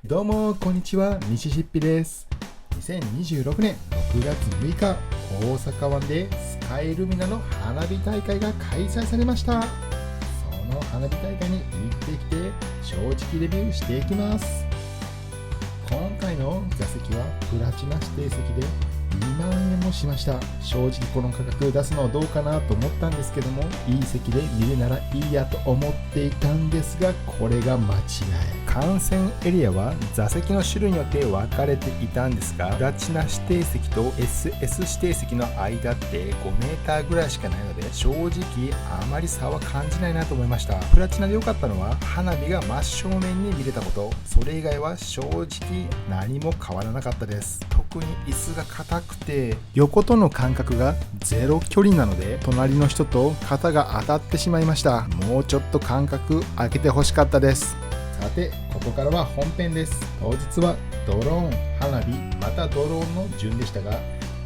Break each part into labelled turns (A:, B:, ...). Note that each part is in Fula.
A: どうもこんにちは、ミシシッピです。2026年6月6日、大阪湾でスカイルミナの花火大会が開催されました。その花火大会に行ってきて正直レビューしていきます。今回の座席はプラチナ指定席で2万円もしました。正直この価格出すのはどうかなと思ったんですけども、いい席で見るならいいやと思っていたんですが、これが間違い。観戦エリアは座席の種類によって分かれていたんですが、プラチナ指定席と SS 指定席の間って5メーターぐらいしかないので、正直あまり差は感じないなと思いました。プラチナで良かったのは花火が真正面に見れたこと、それ以外は正直何も変わらなかったです。特に椅子が硬くて横との間隔がゼロ距離なので、隣の人と肩が当たってしまいました。もうちょっと間隔空けてほしかったです。さて、ここからは本編です。当日はドローン、花火、またドローンの順でしたが、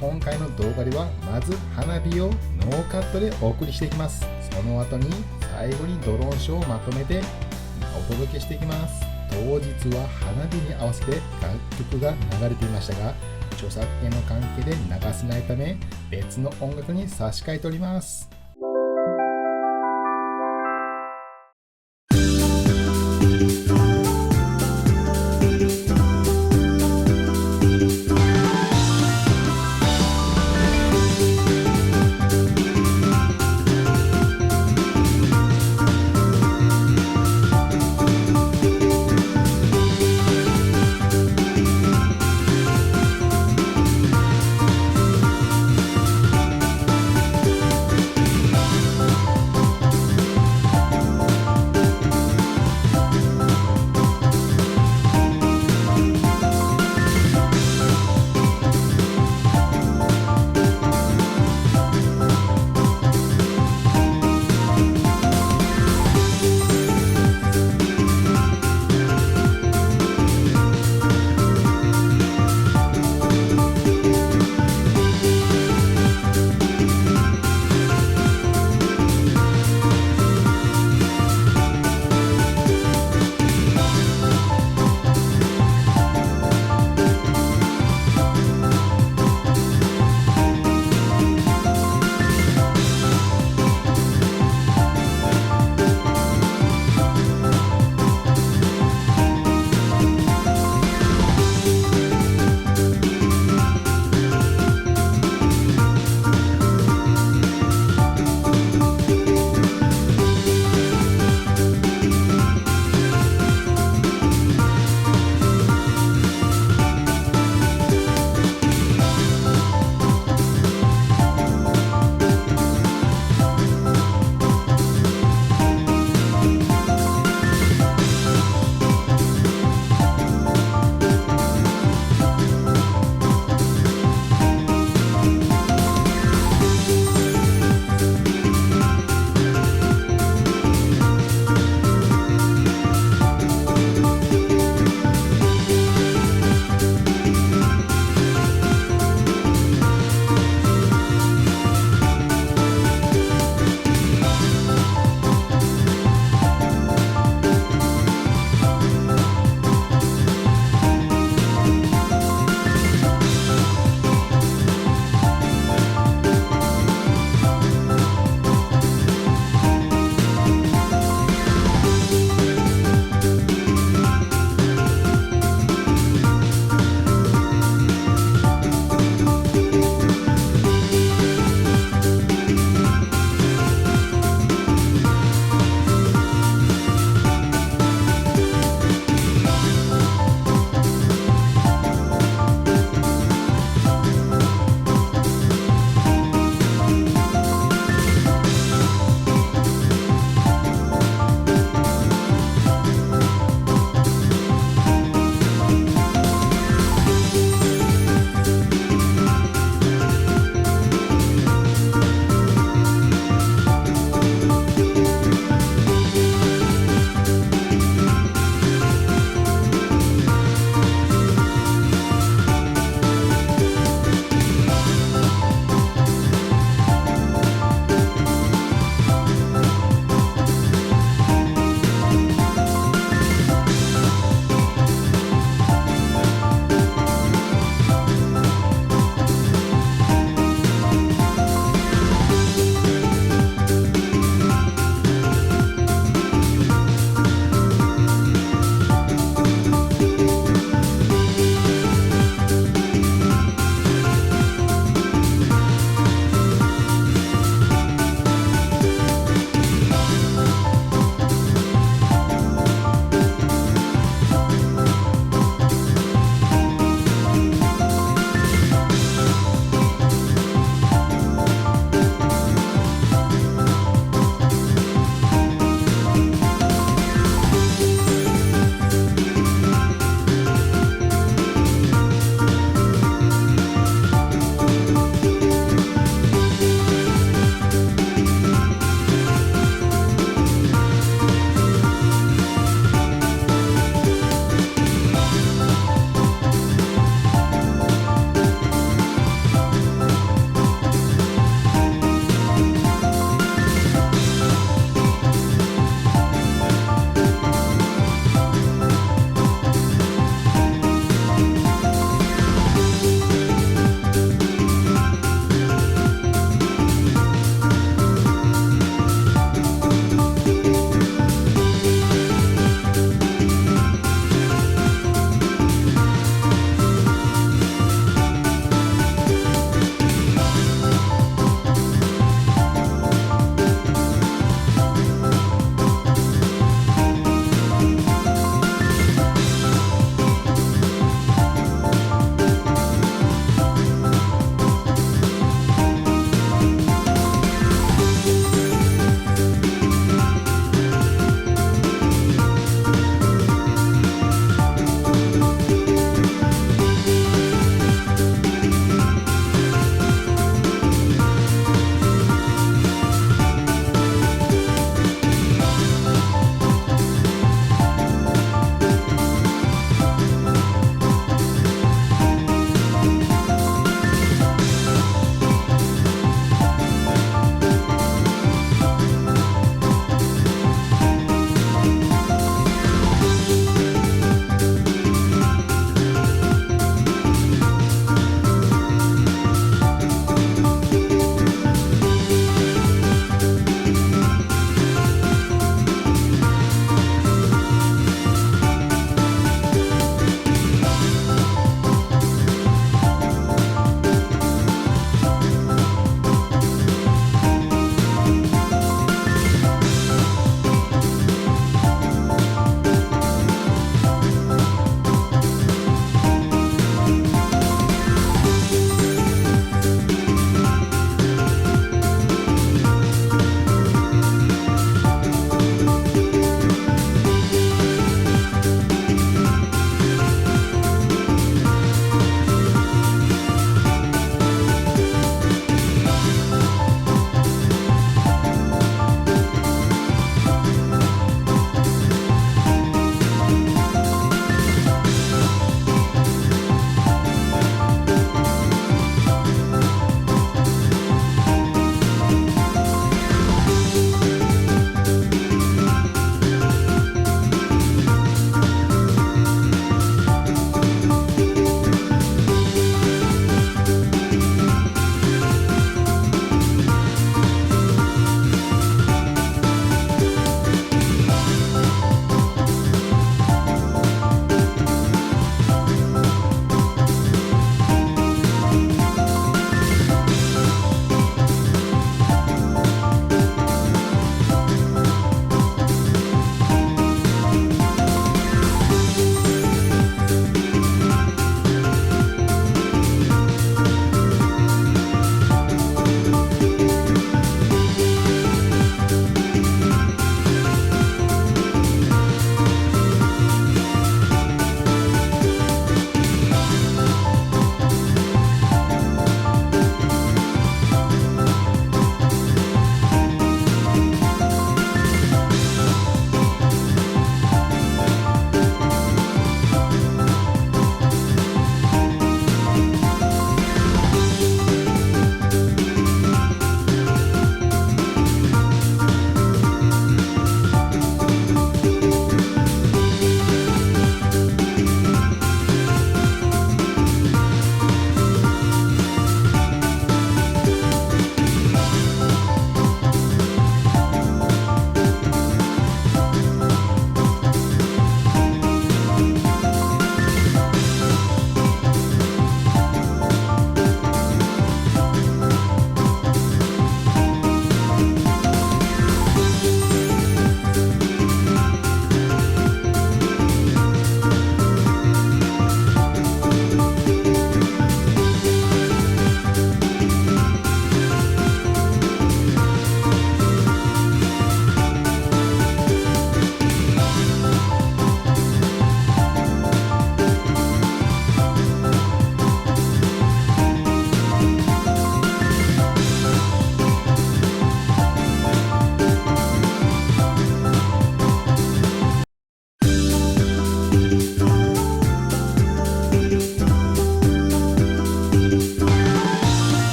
A: 今回の動画ではまず花火をノーカットでお送りしていきます。その後に最後にドローンショーをまとめてお届けしていきます。当日は花火に合わせて楽曲が流れていましたが、著作権の関係で流せないため別の音楽に差し替えております。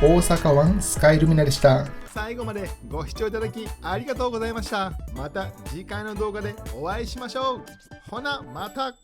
A: 大阪湾スカイルミナでした。
B: 最後までご視聴いただきありがとうございました。また次回の動画でお会いしましょう。ほなまた。